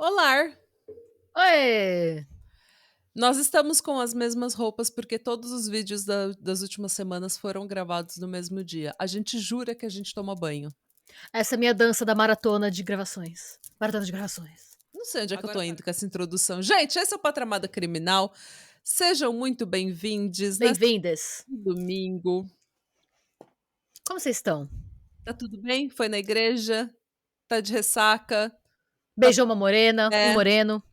Olá! Oi! Nós estamos com as mesmas roupas porque todos os vídeos das últimas semanas foram gravados no mesmo dia. A gente jura que a gente toma banho. Essa é a minha dança da maratona de gravações. Maratona de gravações. Não sei onde é que eu tô indo com essa introdução. Gente, esse é o Patramada Criminal. Sejam muito bem-vindos nesse Bem-vindas. domingo. Como vocês estão? Tá tudo bem? Foi na igreja? Tá de ressaca? Tá... Beijou uma morena, um moreno.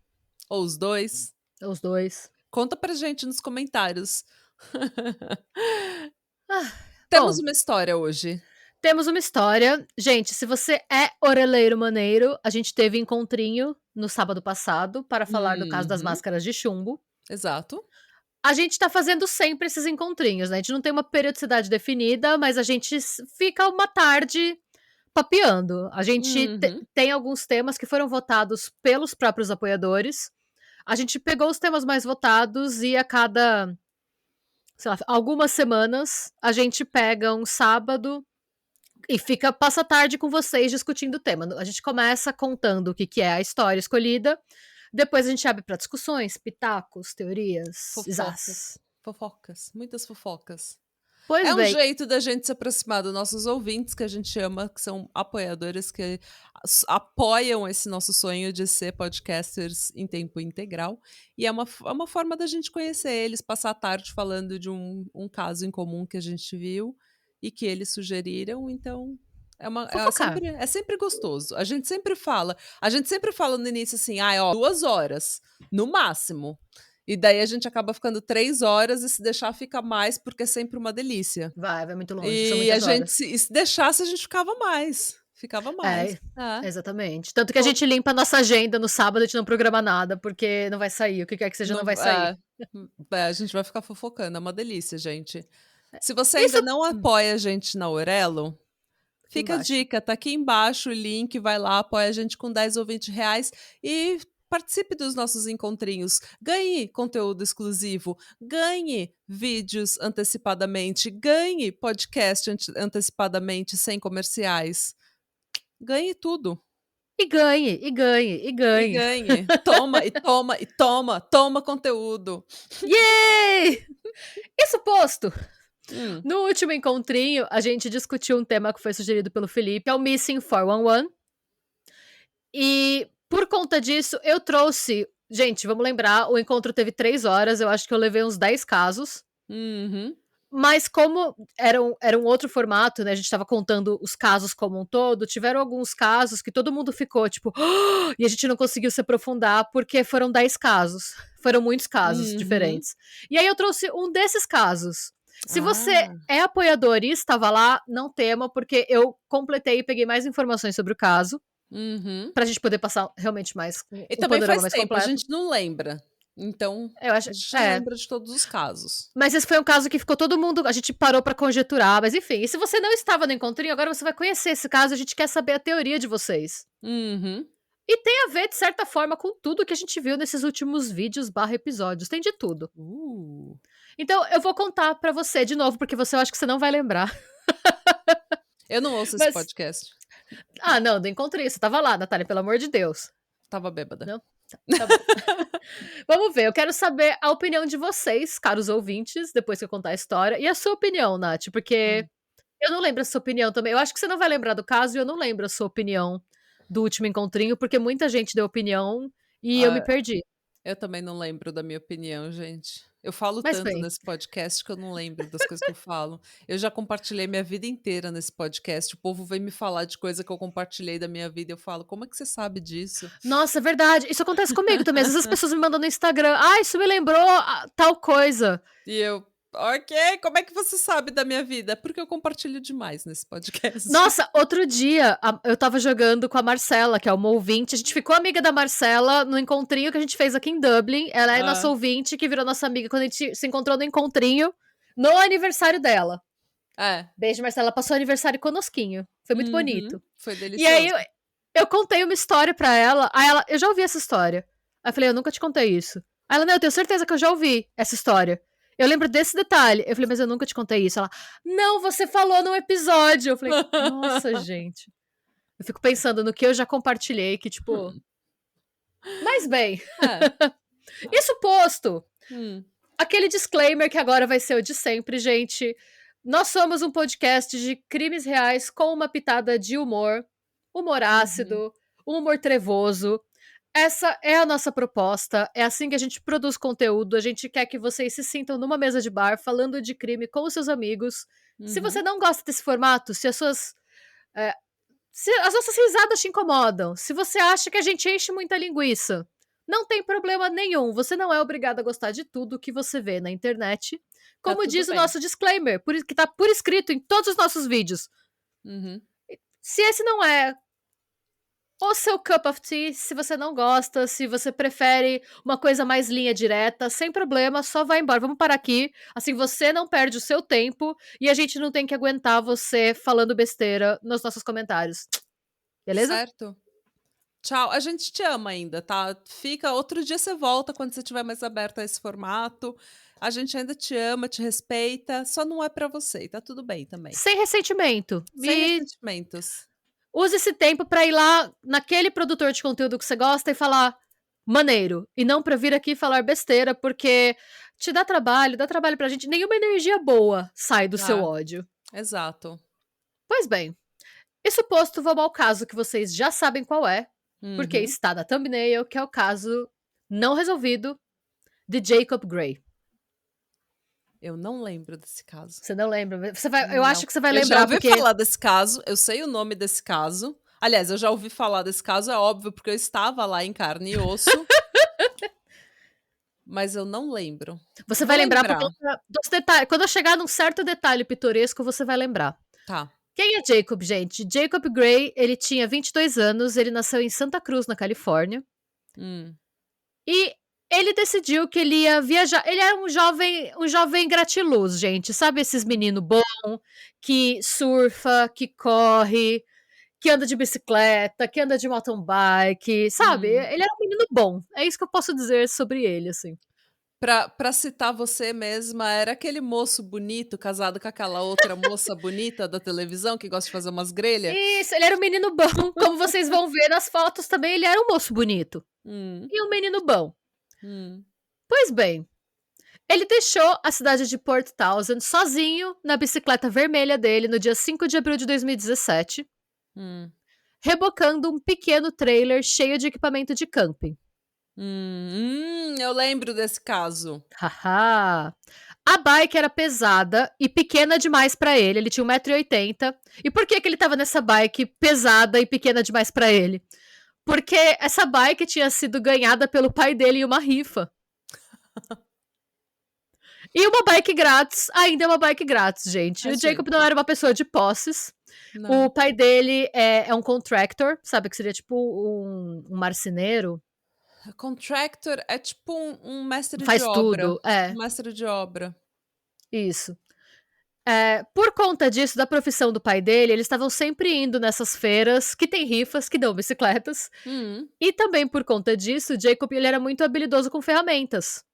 Ou os dois? Os dois. Conta pra gente nos comentários. Bom, Temos uma história hoje. temos uma história. Gente, se você é orelheiro maneiro, a gente teve encontrinho no sábado passado para falar do caso das máscaras de chumbo. Exato. A gente tá fazendo sempre esses encontrinhos, né? A gente não tem uma periodicidade definida, mas a gente fica uma tarde papeando. A gente tem alguns temas que foram votados pelos próprios apoiadores. A gente pegou os temas mais votados e a cada, sei lá, algumas semanas a gente pega um sábado e passa a tarde com vocês discutindo o tema. A gente começa contando o que é a história escolhida, depois a gente abre para discussões, pitacos, teorias, Fofocas, muitas fofocas. Pois é um bem. jeito da gente se aproximar dos nossos ouvintes, que a gente ama, que são apoiadores, que apoiam esse nosso sonho de ser podcasters em tempo integral. E é uma forma da gente conhecer eles, passar a tarde falando de um caso em comum que a gente viu e que eles sugeriram. Então, é sempre gostoso. A gente sempre fala no início assim, 2 horas, no máximo. E daí a gente acaba ficando 3 horas e se deixar fica mais, porque é sempre uma delícia. Vai muito longe, E são muitas horas. Se deixasse, a gente ficava mais. Ficava mais. Exatamente. Tanto que a gente limpa a nossa agenda no sábado, a gente não programa nada, porque não vai sair. O que quer que seja, não vai sair. A gente vai ficar fofocando, é uma delícia, gente. Se você ainda não apoia a gente na Aurelo, fica a dica, tá aqui embaixo o link, vai lá, apoia a gente com 10 ou 20 reais e participe dos nossos encontrinhos, ganhe conteúdo exclusivo, ganhe vídeos antecipadamente, ganhe podcast antecipadamente, sem comerciais. Ganhe tudo. E ganhe. E ganhe. Toma conteúdo. Yay! Isso posto! No último encontrinho, a gente discutiu um tema que foi sugerido pelo Felipe, é o Missing 411. E por conta disso, eu trouxe... Gente, vamos lembrar, o encontro teve 3 horas, eu acho que eu levei uns 10 casos. Mas como era um outro formato, né, a gente tava contando os casos como um todo, tiveram alguns casos que todo mundo ficou, tipo... Oh! E a gente não conseguiu se aprofundar, porque foram 10 casos. Foram muitos casos diferentes. E aí eu trouxe um desses casos. Se você é apoiador e estava lá, não tema, porque eu completei e peguei mais informações sobre o caso. Pra gente poder passar realmente mais... E também faz tempo, completo. A gente não lembra. Então, a gente não lembra de todos os casos. Mas esse foi um caso que ficou todo mundo... A gente parou pra conjeturar, mas enfim. E se você não estava no encontrinho, agora você vai conhecer esse caso. A gente quer saber a teoria de vocês. E tem a ver, de certa forma, com tudo que a gente viu nesses últimos vídeos / episódios. Tem de tudo. Então, eu vou contar pra você de novo, porque eu acho que você não vai lembrar. Eu não ouço esse podcast. Não, do encontrinho. Você tava lá, Natália, pelo amor de Deus. Tava bêbada. Não? Tá bom. Vamos ver, eu quero saber a opinião de vocês, caros ouvintes, depois que eu contar a história. E a sua opinião, Nath, porque eu não lembro a sua opinião também. Eu acho que você não vai lembrar do caso e eu não lembro a sua opinião do último encontrinho, porque muita gente deu opinião e eu me perdi. Eu também não lembro da minha opinião, gente. Eu falo tanto nesse podcast que eu não lembro das coisas que eu falo. Eu já compartilhei minha vida inteira nesse podcast. O povo vem me falar de coisa que eu compartilhei da minha vida. Eu falo, como é que você sabe disso? Nossa, é verdade. Isso acontece comigo também. Às vezes as pessoas me mandam no Instagram. Isso me lembrou tal coisa. E eu... Ok, como é que você sabe da minha vida? Porque eu compartilho demais nesse podcast. Nossa, outro dia eu tava jogando com a Marcela, que é uma ouvinte. A gente ficou amiga da Marcela no encontrinho que a gente fez aqui em Dublin. Ela é nossa ouvinte, que virou nossa amiga quando a gente se encontrou no encontrinho, no aniversário dela. Beijo, Marcela. Ela passou o aniversário conosquinho. Foi muito bonito. Foi delicioso. E aí eu contei uma história pra ela. Aí ela, eu já ouvi essa história. Aí eu falei, eu nunca te contei isso. Aí ela, não, eu tenho certeza que eu já ouvi essa história. Eu lembro desse detalhe. Eu falei, mas eu nunca te contei isso. Ela, não, você falou num episódio. Eu falei, nossa, gente. Eu fico pensando no que eu já compartilhei, que tipo... Mas bem, É. isso posto, Hum. aquele disclaimer que agora vai ser o de sempre, gente. Nós somos um podcast de crimes reais com uma pitada de humor ácido, um humor trevoso. Essa é a nossa proposta, é assim que a gente produz conteúdo, a gente quer que vocês se sintam numa mesa de bar falando de crime com os seus amigos. Se você não gosta desse formato, se as nossas risadas te incomodam, se você acha que a gente enche muita linguiça, não tem problema nenhum, você não é obrigado a gostar de tudo que você vê na internet, Tá como tudo diz o bem. nosso disclaimer, que tá por escrito em todos os nossos vídeos. Se esse não é o seu cup of tea, se você não gosta, se você prefere uma coisa mais linha direta, sem problema, só vai embora. Vamos parar aqui. Assim, você não perde o seu tempo e a gente não tem que aguentar você falando besteira nos nossos comentários. Beleza? Certo. Tchau. A gente te ama ainda, tá? Fica, outro dia você volta quando você estiver mais aberta a esse formato. A gente ainda te ama, te respeita, só não é pra você, e tá tudo bem também. Sem ressentimento. Sem ressentimentos. Use esse tempo pra ir lá naquele produtor de conteúdo que você gosta e falar maneiro. E não pra vir aqui falar besteira, porque te dá trabalho pra gente. Nenhuma energia boa sai do seu ódio. Exato. Pois bem, isso posto, vamos ao caso que vocês já sabem qual é, porque está na thumbnail, que é o caso não resolvido de Jacob Gray. Eu não lembro desse caso. Você não lembra? Eu acho que você vai lembrar. Eu já ouvi falar desse caso, eu sei o nome desse caso. Aliás, eu já ouvi falar desse caso, é óbvio, porque eu estava lá em carne e osso. Mas eu não lembro. Você vai lembrar porque dos detalhes. Quando eu chegar num certo detalhe pitoresco, você vai lembrar. Tá. Quem é Jacob, gente? Jacob Gray, ele tinha 22 anos, ele nasceu em Santa Cruz, na Califórnia. E ele decidiu que ele ia viajar. Ele era um jovem gratiluz, gente. Sabe esses meninos bons que surfa, que corre, que anda de bicicleta, que anda de mountain bike, sabe? Ele era um menino bom. É isso que eu posso dizer sobre ele, assim. Pra citar você mesma, era aquele moço bonito casado com aquela outra moça bonita da televisão que gosta de fazer umas grelhas? Isso, ele era um menino bom. Como vocês vão ver nas fotos também, ele era um moço bonito. E um menino bom. Pois bem, ele deixou a cidade de Port Townsend sozinho na bicicleta vermelha dele no dia 5 de abril de 2017, rebocando um pequeno trailer cheio de equipamento de camping. Eu lembro desse caso. Haha. A bike era pesada e pequena demais pra ele tinha 1,80 m. E por que ele tava nessa bike pesada e pequena demais pra ele? Porque essa bike tinha sido ganhada pelo pai dele em uma rifa. E uma bike grátis, ainda é uma bike grátis, gente. O Jacob não era uma pessoa de posses. Não. O pai dele é um contractor, sabe? Que seria tipo um marceneiro. Contractor é tipo um mestre de obra. Faz tudo, Um mestre de obra. Isso. Por conta disso, da profissão do pai dele, eles estavam sempre indo nessas feiras que tem rifas, que dão bicicletas. E também por conta disso, Jacob ele era muito habilidoso com ferramentas.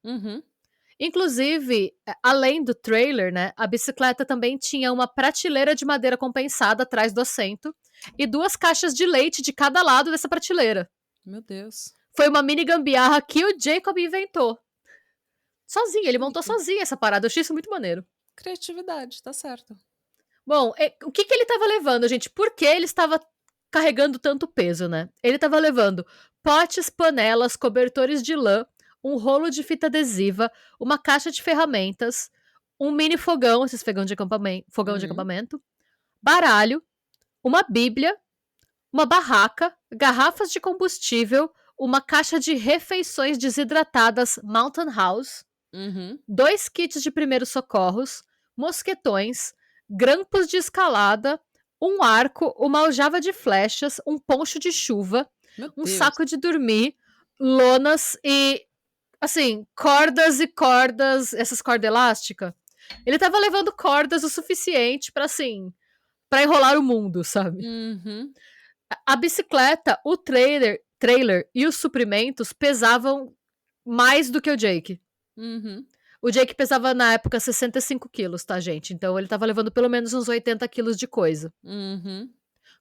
Inclusive, além do trailer, né, a bicicleta também tinha uma prateleira de madeira compensada atrás do assento e 2 caixas de leite de cada lado dessa prateleira. Meu Deus. Foi uma mini gambiarra que o Jacob inventou. Sozinho, ele montou sozinho essa parada. Eu achei isso muito maneiro. Criatividade, tá certo. Bom, o que ele tava levando, gente? Por que ele estava carregando tanto peso, né? Ele tava levando potes, panelas, cobertores de lã, um rolo de fita adesiva, uma caixa de ferramentas, um mini fogão, esses fogão de acampamento, baralho, uma bíblia, uma barraca, garrafas de combustível, uma caixa de refeições desidratadas Mountain House, 2 kits de primeiros socorros, mosquetões, grampos de escalada, um arco, uma aljava de flechas, um poncho de chuva, um saco de dormir, lonas e, assim, cordas e cordas, essas cordas elásticas. Ele tava levando cordas o suficiente pra, assim, pra enrolar o mundo, sabe? A bicicleta, o trailer e os suprimentos pesavam mais do que o Jake. O Jake pesava, na época, 65 quilos, tá, gente? Então ele tava levando pelo menos uns 80 quilos de coisa.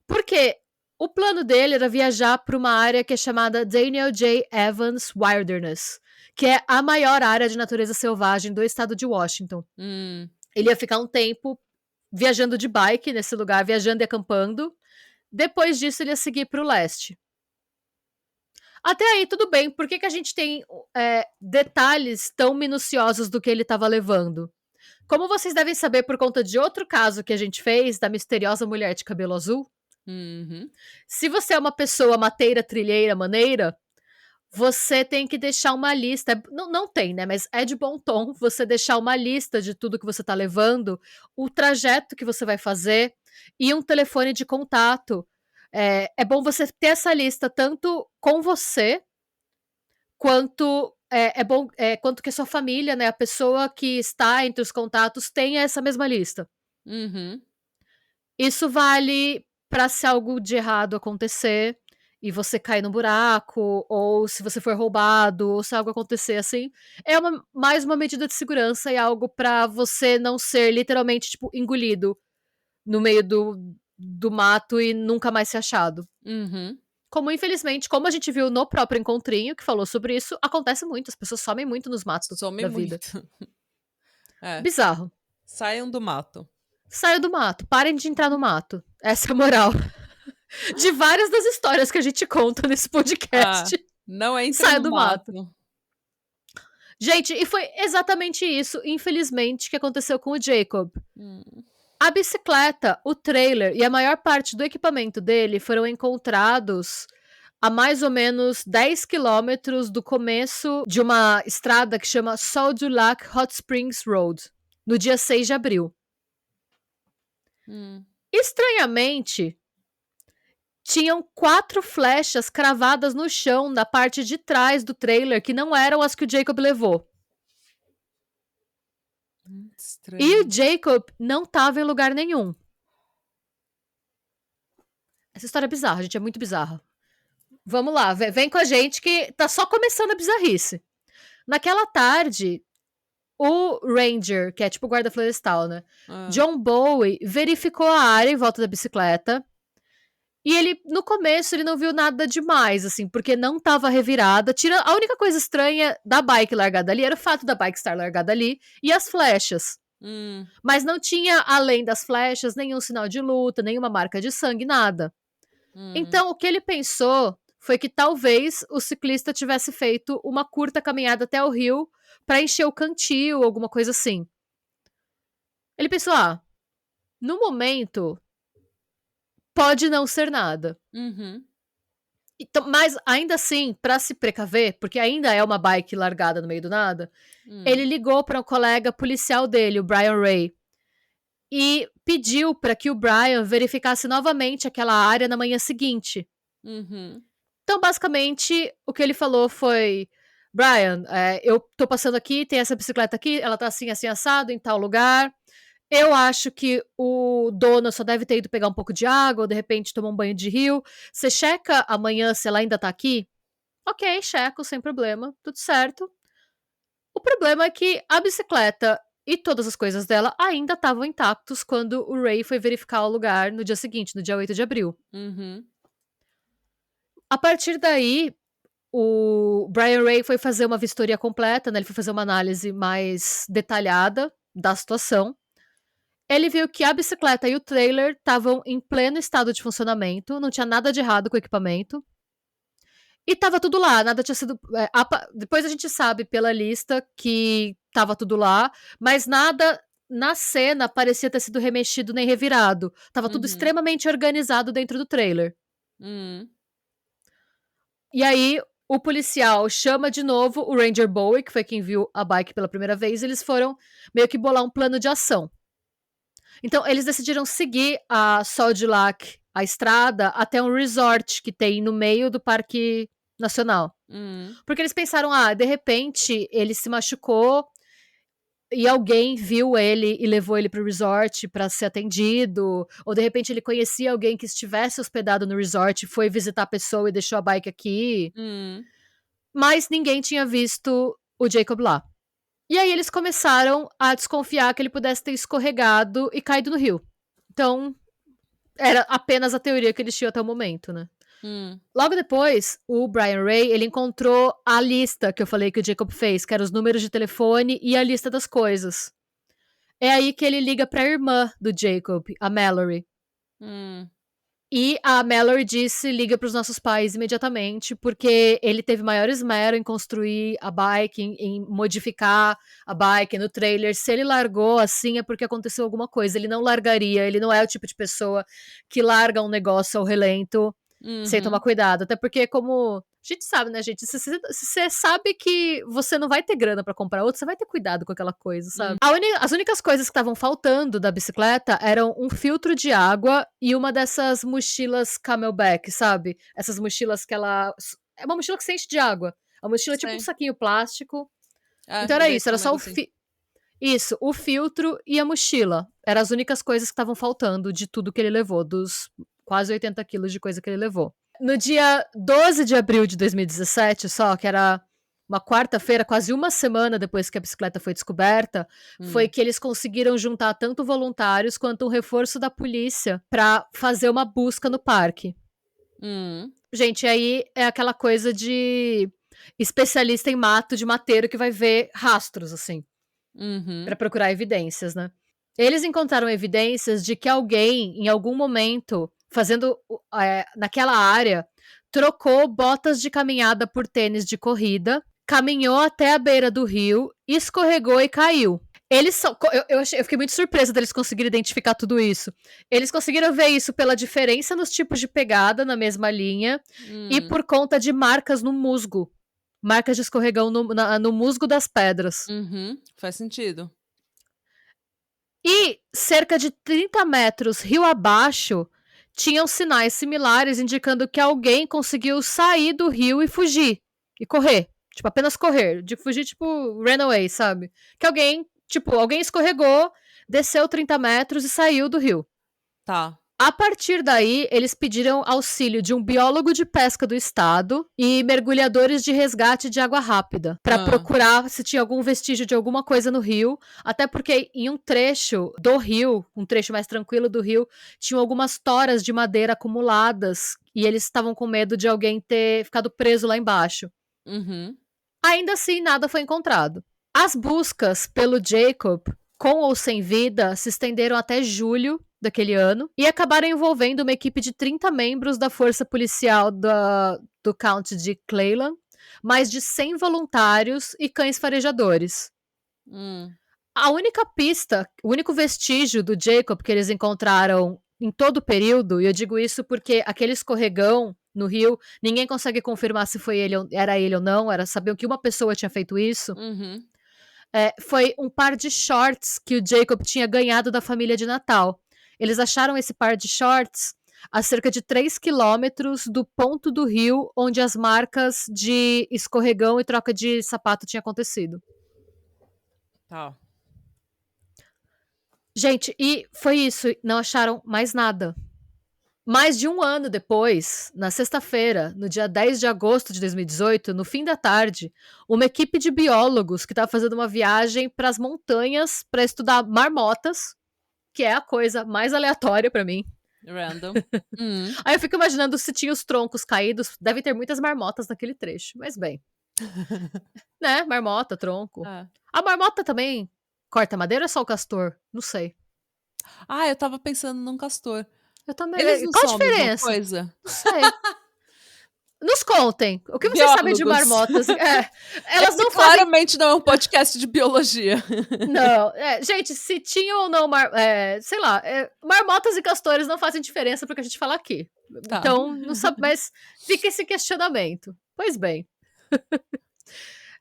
Porque O plano dele era viajar para uma área que é chamada Daniel J. Evans Wilderness, que é a maior área de natureza selvagem do estado de Washington. Ele ia ficar um tempo viajando de bike nesse lugar, viajando e acampando. Depois disso, ele ia seguir para o leste. Até aí, tudo bem. Por que a gente tem detalhes tão minuciosos do que ele estava levando? Como vocês devem saber por conta de outro caso que a gente fez, da misteriosa mulher de cabelo azul, se você é uma pessoa mateira, trilheira, maneira, você tem que deixar uma lista. Não tem, né? Mas é de bom tom você deixar uma lista de tudo que você tá levando, o trajeto que você vai fazer e um telefone de contato. É bom você ter essa lista tanto com você, quanto quanto que a sua família, né? A pessoa que está entre os contatos tenha essa mesma lista. Isso vale para se algo de errado acontecer e você cair no buraco, ou se você for roubado, ou se algo acontecer assim, mais uma medida de segurança e algo para você não ser literalmente, tipo, engolido no meio do mato e nunca mais ser achado. Como, infelizmente, como a gente viu no próprio Encontrinho, que falou sobre isso, acontece muito, as pessoas somem muito nos matos da vida. Bizarro. Saiam do mato. Saiam do mato, parem de entrar no mato. Essa é a moral. De várias das histórias que a gente conta nesse podcast. Não entra no mato. Gente, e foi exatamente isso, infelizmente, que aconteceu com o Jacob. A bicicleta, o trailer e a maior parte do equipamento dele foram encontrados a mais ou menos 10 quilômetros do começo de uma estrada que chama Salt Lake Hot Springs Road, no dia 6 de abril. Estranhamente, tinham 4 flechas cravadas no chão na parte de trás do trailer que não eram as que o Jacob levou. Estranho. E o Jacob não estava em lugar nenhum. Essa história é bizarra, gente, é muito bizarra. Vamos lá, vem com a gente que tá só começando a bizarrice. Naquela tarde, o Ranger, que é tipo guarda florestal, né? John Bowie verificou a área em volta da bicicleta. E ele, no começo, ele não viu nada demais, assim, porque não tava revirada. A única coisa estranha da bike largada ali era o fato da bike estar largada ali e as flechas. Mas não tinha, além das flechas, nenhum sinal de luta, nenhuma marca de sangue, nada. Então, o que ele pensou foi que talvez o ciclista tivesse feito uma curta caminhada até o rio para encher o cantil, alguma coisa assim. Ele pensou, no momento, pode não ser nada. Então, mas ainda assim, para se precaver, porque ainda é uma bike largada no meio do nada, ele ligou para um colega policial dele, o Brian Ray, e pediu para que o Brian verificasse novamente aquela área na manhã seguinte. Então, basicamente, o que ele falou foi: Brian, eu tô passando aqui, tem essa bicicleta aqui, ela tá assim, assim, assado, em tal lugar. Eu acho que o dono só deve ter ido pegar um pouco de água, ou de repente tomar um banho de rio. Você checa amanhã se ela ainda tá aqui? Ok, checo, sem problema, tudo certo. O problema é que a bicicleta e todas as coisas dela ainda estavam intactos quando o Ray foi verificar o lugar no dia seguinte, no dia 8 de abril. A partir daí, o Brian Ray foi fazer uma vistoria completa, né? Ele foi fazer uma análise mais detalhada da situação. Ele viu que a bicicleta e o trailer estavam em pleno estado de funcionamento, não tinha nada de errado com o equipamento. E tava tudo lá, nada tinha sido... depois a gente sabe pela lista que tava tudo lá, mas nada na cena parecia ter sido remexido nem revirado. Tava tudo extremamente organizado dentro do trailer. E aí, o policial chama de novo o Ranger Bowie, que foi quem viu a bike pela primeira vez, e eles foram meio que bolar um plano de ação. Então, eles decidiram seguir a Salt Lake, a estrada, até um resort que tem no meio do Parque Nacional. Porque eles pensaram, de repente, ele se machucou e alguém viu ele e levou ele pro resort para ser atendido, ou de repente ele conhecia alguém que estivesse hospedado no resort, foi visitar a pessoa e deixou a bike aqui. Mas ninguém tinha visto o Jacob lá. E aí eles começaram a desconfiar que ele pudesse ter escorregado e caído no rio. Então, era apenas a teoria que eles tinham até o momento, né? Logo depois, o Brian Ray, ele encontrou a lista que eu falei que o Jacob fez, que eram os números de telefone e a lista das coisas. É aí que ele liga pra irmã do Jacob, a Mallory. E a Mallory disse, liga pros nossos pais imediatamente, porque ele teve maior esmero em construir a bike, em modificar a bike no trailer. Se ele largou assim, é porque aconteceu alguma coisa. Ele não largaria, ele não é o tipo de pessoa que larga um negócio ao relento sem tomar cuidado. Até porque, como a gente sabe, né, gente? Se você sabe que você não vai ter grana pra comprar outro, você vai ter cuidado com aquela coisa, sabe? As únicas coisas que estavam faltando da bicicleta eram um filtro de água e uma dessas mochilas camelback, sabe? Essas mochilas que ela... É uma mochila que se enche de água. A mochila é tipo um saquinho plástico. Então era isso, era só o... Isso, o filtro e a mochila. Eram as únicas coisas que estavam faltando de tudo que ele levou, dos quase 80 quilos de coisa que ele levou. No dia 12 de abril de 2017, só, que era uma quarta-feira, quase uma semana depois que a bicicleta foi descoberta, foi que eles conseguiram juntar tanto voluntários quanto um reforço da polícia pra fazer uma busca no parque. Gente, aí é aquela coisa de especialista em mato de mateiro que vai ver rastros, assim, pra procurar evidências, né? Eles encontraram evidências de que alguém, em algum momento, fazendo naquela área, trocou botas de caminhada por tênis de corrida, caminhou até a beira do rio, escorregou e caiu. Eu fiquei muito surpresa deles conseguirem identificar tudo isso. Eles conseguiram ver isso pela diferença nos tipos de pegada na mesma linha e por conta de marcas no musgo. Marcas de escorregão no musgo das pedras. Faz sentido. E cerca de 30 metros rio abaixo, tinham sinais similares indicando que alguém conseguiu sair do rio e fugir. E correr. Tipo, apenas correr. De fugir, tipo, ran away, sabe? Que alguém escorregou, desceu 30 metros e saiu do rio. Tá. A partir daí, eles pediram auxílio de um biólogo de pesca do estado e mergulhadores de resgate de água rápida para procurar se tinha algum vestígio de alguma coisa no rio, até porque em um trecho do rio, um trecho mais tranquilo do rio, tinham algumas toras de madeira acumuladas e eles estavam com medo de alguém ter ficado preso lá embaixo. Ainda assim, nada foi encontrado. As buscas pelo Jacob, com ou sem vida, se estenderam até julho daquele ano, e acabaram envolvendo uma equipe de 30 membros da força policial do county de Cleveland, mais de 100 voluntários e cães farejadores. A única pista, o único vestígio do Jacob que eles encontraram em todo o período, e eu digo isso porque aquele escorregão no rio, ninguém consegue confirmar se era ele ou não, sabiam que uma pessoa tinha feito isso, foi um par de shorts que o Jacob tinha ganhado da família de Natal. Eles acharam esse par de shorts a cerca de 3 quilômetros do ponto do rio onde as marcas de escorregão e troca de sapato tinham acontecido. Tá. Gente, e foi isso. Não acharam mais nada. Mais de um ano depois, na sexta-feira, no dia 10 de agosto de 2018, no fim da tarde, uma equipe de biólogos que estava fazendo uma viagem para as montanhas para estudar marmotas, que é a coisa mais aleatória pra mim. Random. Aí eu fico imaginando se tinha os troncos caídos. Deve ter muitas marmotas naquele trecho. Mas bem. Né? Marmota, tronco. A marmota também corta madeira ou é só o castor? Não sei. Eu tava pensando num castor. Eu também. Eles não Qual são a diferença? A mesma coisa? Não sei. Nos contem. O que vocês sabem de marmotas? Elas não claramente não é um podcast de biologia. Não. Gente, se tinha ou não sei lá, marmotas e castores não fazem diferença pro que a gente fala aqui. Tá. Então, não sabe, mas fica esse questionamento. Pois bem.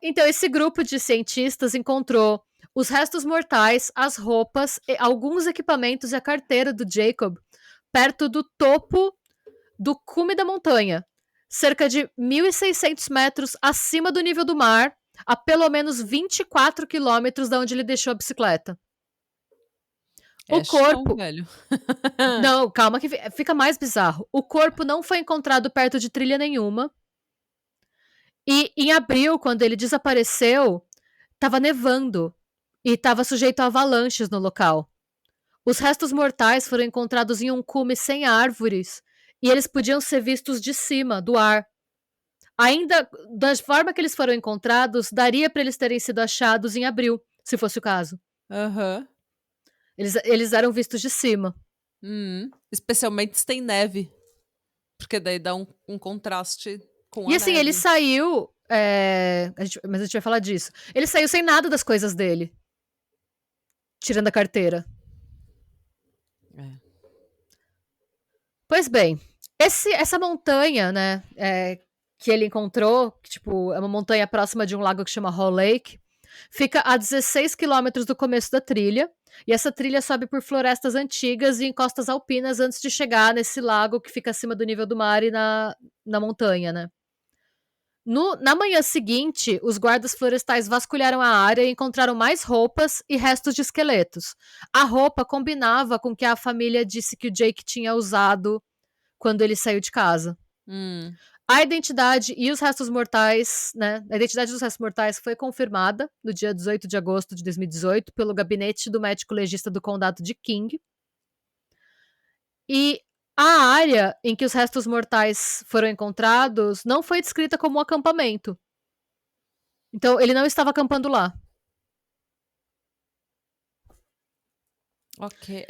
Então, esse grupo de cientistas encontrou os restos mortais, as roupas, alguns equipamentos e a carteira do Jacob perto do topo do cume da montanha, cerca de 1.600 metros acima do nível do mar, a pelo menos 24 quilômetros da onde ele deixou a bicicleta. O corpo... chão, velho. Não, calma que fica mais bizarro. O corpo não foi encontrado perto de trilha nenhuma. E em abril, quando ele desapareceu, estava nevando e estava sujeito a avalanches no local. Os restos mortais foram encontrados em um cume sem árvores e eles podiam ser vistos de cima, do ar. Ainda, da forma que eles foram encontrados, daria para eles terem sido achados em abril, se fosse o caso. Aham. Eles eram vistos de cima. Especialmente se tem neve. Porque daí dá um contraste com a E assim, neve. ele saiu. Mas a gente vai falar disso. Ele saiu sem nada das coisas dele. Tirando a carteira. É. Pois bem, essa montanha, né, que ele encontrou, que, tipo, é uma montanha próxima de um lago que chama Hall Lake, fica a 16 quilômetros do começo da trilha, e essa trilha sobe por florestas antigas e em costas alpinas antes de chegar nesse lago que fica acima do nível do mar e na montanha, né. Na manhã seguinte, os guardas florestais vasculharam a área e encontraram mais roupas e restos de esqueletos. A roupa combinava com o que a família disse que o Jake tinha usado quando ele saiu de casa. A identidade e os restos mortais, né? A identidade dos restos mortais foi confirmada no dia 18 de agosto de 2018 pelo gabinete do médico legista do condado de King. E a área em que os restos mortais foram encontrados não foi descrita como um acampamento. Então, ele não estava acampando lá. Ok.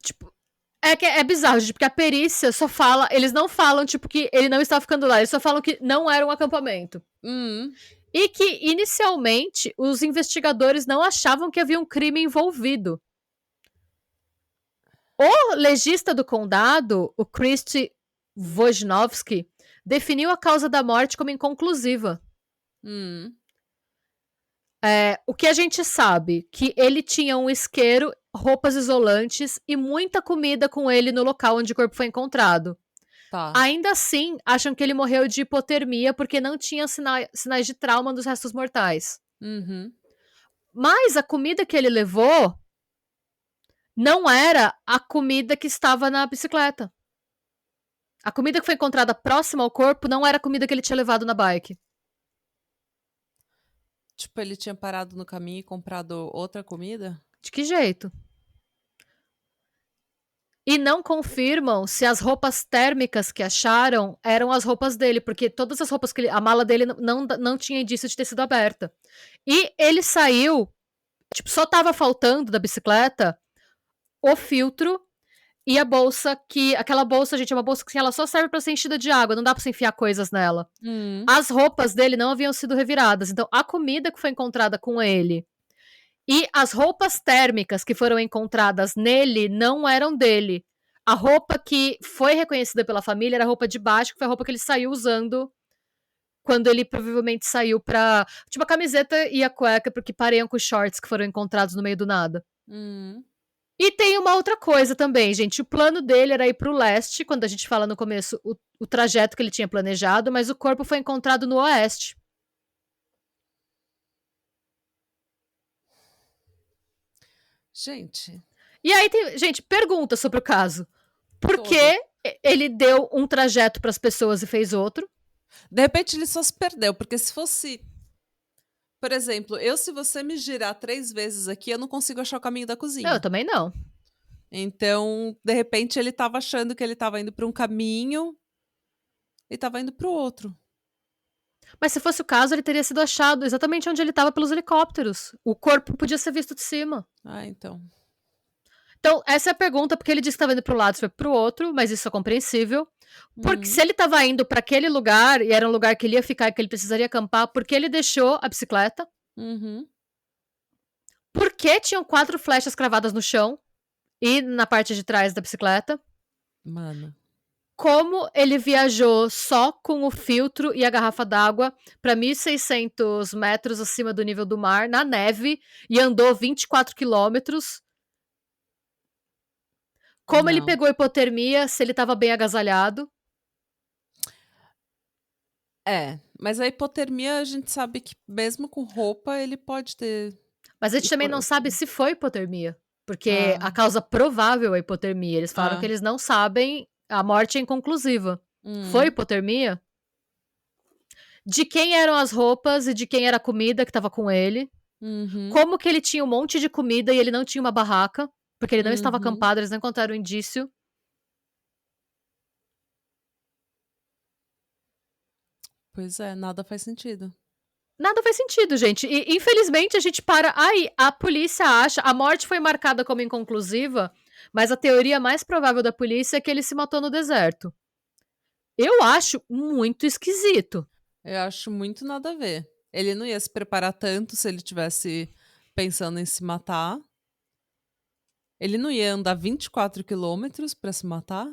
Tipo, é bizarro, gente, porque a perícia só fala. Eles não falam, tipo, que ele não estava ficando lá. Eles só falam que não era um acampamento. E que, inicialmente, os investigadores não achavam que havia um crime envolvido. O legista do condado, o Christy Wojnowski, definiu a causa da morte como inconclusiva. O que a gente sabe? Que ele tinha um isqueiro, roupas isolantes e muita comida com ele no local onde o corpo foi encontrado. Tá. Ainda assim, acham que ele morreu de hipotermia porque não tinha sinais de trauma dos restos mortais. Mas a comida que ele levou não era a comida que estava na bicicleta. A comida que foi encontrada próxima ao corpo não era a comida que ele tinha levado na bike. Tipo, ele tinha parado no caminho e comprado outra comida? De que jeito? E não confirmam se as roupas térmicas que acharam eram as roupas dele, porque todas as roupas que a mala dele não tinha indício de ter sido aberta. E ele saiu, tipo, só tava faltando da bicicleta o filtro e a bolsa aquela bolsa, gente, é uma bolsa que ela só serve para ser enchida de água, não dá para você enfiar coisas nela. As roupas dele não haviam sido reviradas, então a comida que foi encontrada com ele e as roupas térmicas que foram encontradas nele não eram dele. A roupa que foi reconhecida pela família era a roupa de baixo, que foi a roupa que ele saiu usando quando ele provavelmente saiu pra... Tipo, a camiseta e a cueca, porque pareiam com os shorts que foram encontrados no meio do nada. E tem uma outra coisa também, gente. O plano dele era ir pro leste, quando a gente fala no começo o trajeto que ele tinha planejado, mas o corpo foi encontrado no oeste. Gente. E aí tem, gente, pergunta sobre o caso. Por que ele deu um trajeto para as pessoas e fez outro? De repente ele só se perdeu, porque se fosse... Por exemplo, se você me girar 3 vezes aqui, eu não consigo achar o caminho da cozinha. Não, eu também não. Então, de repente, ele tava achando que ele tava indo para um caminho e tava indo pro outro. Mas se fosse o caso, ele teria sido achado exatamente onde ele estava pelos helicópteros. O corpo podia ser visto de cima. Então. Então, essa é a pergunta, porque ele disse que estava indo para um lado e foi para o outro, mas isso é compreensível. Porque se ele estava indo para aquele lugar, e era um lugar que ele ia ficar e que ele precisaria acampar, por que ele deixou a bicicleta? Por que tinham 4 flechas cravadas no chão e na parte de trás da bicicleta? Mano. Como ele viajou só com o filtro e a garrafa d'água para 1.600 metros acima do nível do mar, na neve, e andou 24 quilômetros? Como ele pegou hipotermia, se ele estava bem agasalhado? Mas a hipotermia a gente sabe que mesmo com roupa ele pode ter... Mas a gente também não sabe se foi hipotermia, porque a causa provável é hipotermia. Eles falaram que eles não sabem, a morte é inconclusiva. Foi hipotermia? De quem eram as roupas e de quem era a comida que estava com ele? Uhum. Como que ele tinha um monte de comida e ele não tinha uma barraca, porque ele não estava Uhum. acampado, eles não encontraram indício. Pois é, nada faz sentido. Nada faz sentido, gente. E, infelizmente, a gente para aí. A polícia acha. A morte foi marcada como inconclusiva, mas a teoria mais provável da polícia é que ele se matou no deserto. Eu acho muito esquisito. Eu acho muito nada a ver. Ele não ia se preparar tanto se ele tivesse pensando em se matar. Ele não ia andar 24 quilômetros pra se matar.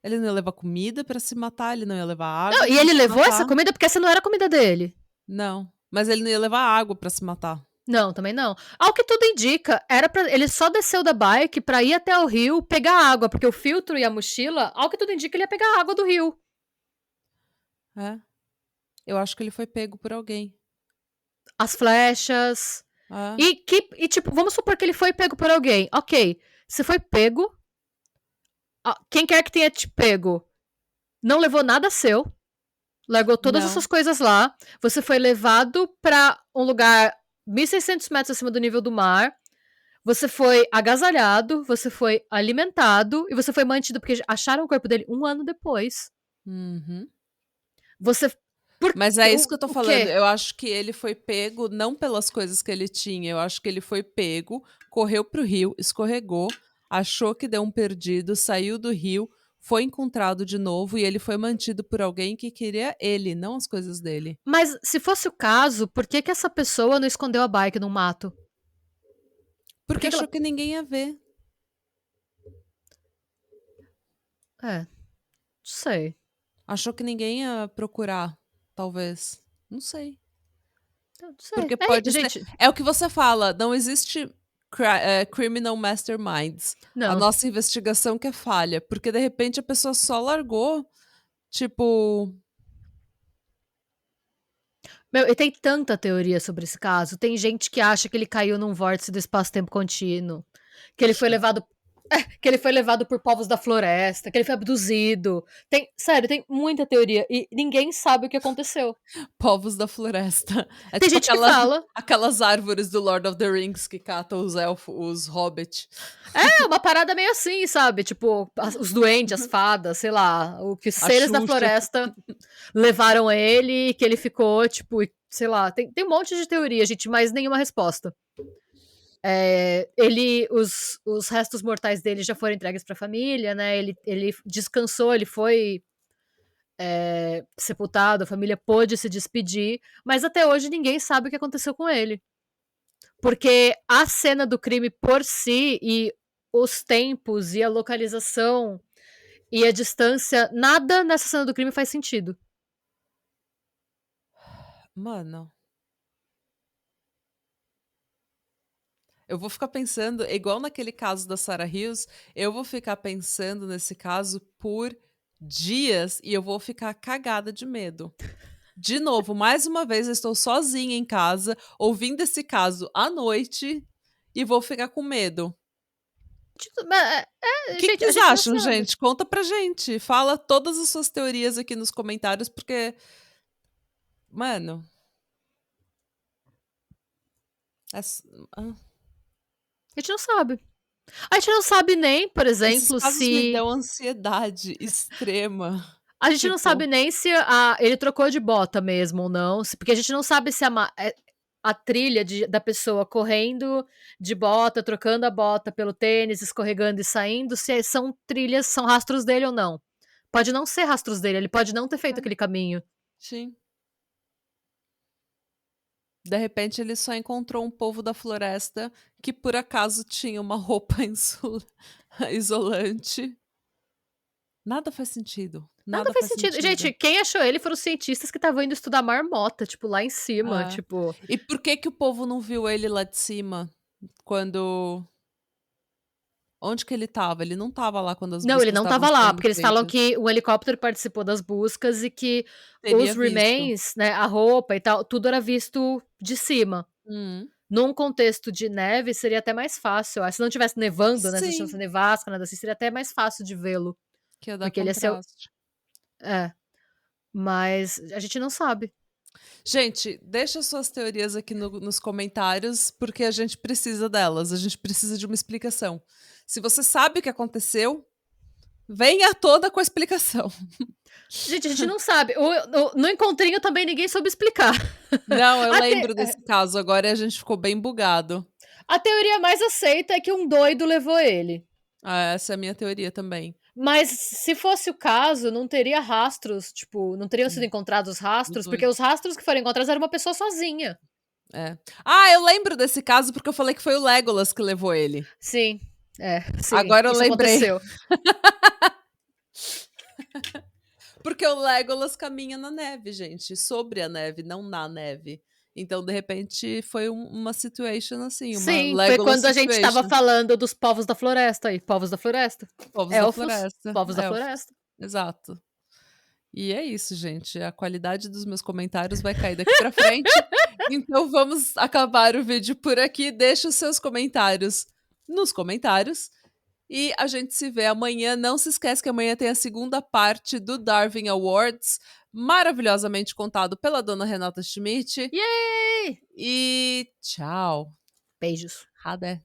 Ele não ia levar comida pra se matar, ele não ia levar Não, água e pra ele se levou essa matar. comida porque essa não era a comida dele. Não, mas ele não ia levar água pra se matar. Não, também não. Ao que tudo indica, era para ele só desceu da bike pra ir até o rio pegar água, porque o filtro e a mochila, ao que tudo indica, ele ia pegar água do rio. É. Eu acho que ele foi pego por alguém. As flechas. É. E tipo, vamos supor que ele foi pego por alguém. Ok, se foi pego, quem quer que tenha te pego não levou nada seu, largou todas Não. essas coisas lá, você foi levado pra um lugar 1.600 metros acima do nível do mar, você foi agasalhado, você foi alimentado e você foi mantido porque acharam o corpo dele 1 ano depois. Uhum. Você. Mas é isso que eu tô O falando. quê? Eu acho que ele foi pego não pelas coisas que ele tinha. Eu acho que ele foi pego, correu pro rio, escorregou, achou que deu um perdido, saiu do rio, foi encontrado de novo e ele foi mantido por alguém que queria ele, não as coisas dele. Mas se fosse o caso, por que essa pessoa não escondeu a bike no mato? Por Porque que achou ela. que ninguém ia ver. Não sei. Achou que ninguém ia procurar, talvez. Não sei. Não sei. Porque pode ser. Gente, É o que você fala, não existe criminal masterminds. A não. nossa investigação que é falha. Porque de repente a pessoa só largou, tipo. Meu, e tem tanta teoria sobre esse caso. Tem gente que acha que ele caiu num vórtice do espaço-tempo contínuo. Que ele foi levado. Que ele foi levado por povos da floresta, que ele foi abduzido. Sério, tem muita teoria. E ninguém sabe o que aconteceu. Povos da floresta. É Tem tipo gente que fala. aquelas árvores do Lord of the Rings que catam os elfos, os hobbits. É, uma parada meio assim, sabe? Tipo, os duendes, as fadas, sei lá. O que os A seres da Xuxa. floresta levaram ele, que ele ficou, tipo, sei lá. Tem um monte de teoria, gente, mas nenhuma resposta. Os restos mortais dele já foram entregues pra família, né? Ele descansou, ele foi sepultado, a família pôde se despedir, mas até hoje ninguém sabe o que aconteceu com ele. Porque a cena do crime por si e os tempos e a localização e a distância, nada nessa cena do crime faz sentido. Mano. Eu vou ficar pensando, igual naquele caso da Sarah Hills, eu vou ficar pensando nesse caso por dias e eu vou ficar cagada de medo. De novo, mais uma vez, eu estou sozinha em casa, ouvindo esse caso à noite e vou ficar com medo. O que, que Gente, a vocês gente não acham, sabe. gente? Conta pra gente. Fala todas as suas teorias aqui nos comentários, porque. Mano. Ah. A gente não sabe. A gente não sabe nem, por Esses exemplo, casos me se. dão ansiedade extrema. A gente não sabe Tipo, nem se ele trocou de bota mesmo ou não. Porque a gente não sabe se a trilha da pessoa correndo de bota, trocando a bota pelo tênis, escorregando e saindo, se são trilhas, são rastros dele ou não. Pode não ser rastros dele, ele pode não ter feito aquele caminho. sim. De repente ele só encontrou um povo da floresta que por acaso tinha uma roupa isolante. Nada faz sentido. Nada Nada faz faz sentido. sentido. Gente, quem achou ele foram os cientistas que estavam indo estudar marmota, tipo, lá em cima, É. tipo. E por que que o povo não viu ele lá de cima? Quando. Onde que ele tava? Ele não tava lá quando as Não, ele buscas não estavam tava lá, sendo porque eles falam feitas. que o helicóptero participou das buscas e que Teria os visto. remains, né, a roupa e tal, tudo era visto de cima. Hum. Num contexto de neve, seria até mais fácil. Se não tivesse nevando, né? Se não tivesse Sim, nevasca, nada assim, seria até mais fácil de vê-lo. que ia dar Porque ele ia ser. contraste. É. Mas a gente não sabe. Gente, deixa suas teorias aqui nos comentários, porque a gente precisa delas. A gente precisa de uma explicação. Se você sabe o que aconteceu, venha toda com a explicação. Gente, a gente não sabe. No encontrinho também ninguém soube explicar. Não, eu lembro desse caso agora e a gente ficou bem bugado. A teoria mais aceita é que um doido levou ele. Ah, essa é a minha teoria também. Mas se fosse o caso, não teria rastros, tipo, não teriam sido encontrados rastros, porque os rastros que foram encontrados era uma pessoa sozinha. É. Ah, eu lembro desse caso porque eu falei que foi o Legolas que levou ele. Sim, sim. Agora eu isso lembrei. Aconteceu. Porque o Legolas caminha na neve, gente. Sobre a neve, não na neve. Então, de repente, foi uma situation assim. Uma Sim, Legolas foi quando a gente situation. tava falando dos povos da floresta aí. Povos da floresta. Povos Elfos, da floresta. povos da floresta. Exato. E é isso, gente. A qualidade dos meus comentários vai cair daqui pra frente. Então vamos acabar o vídeo por aqui. Deixa os seus comentários nos comentários. E a gente se vê amanhã. Não se esquece que amanhã tem a segunda parte do Darwin Awards, maravilhosamente contado pela dona Renata Schmidt. Yay! E tchau. Beijos. Radé.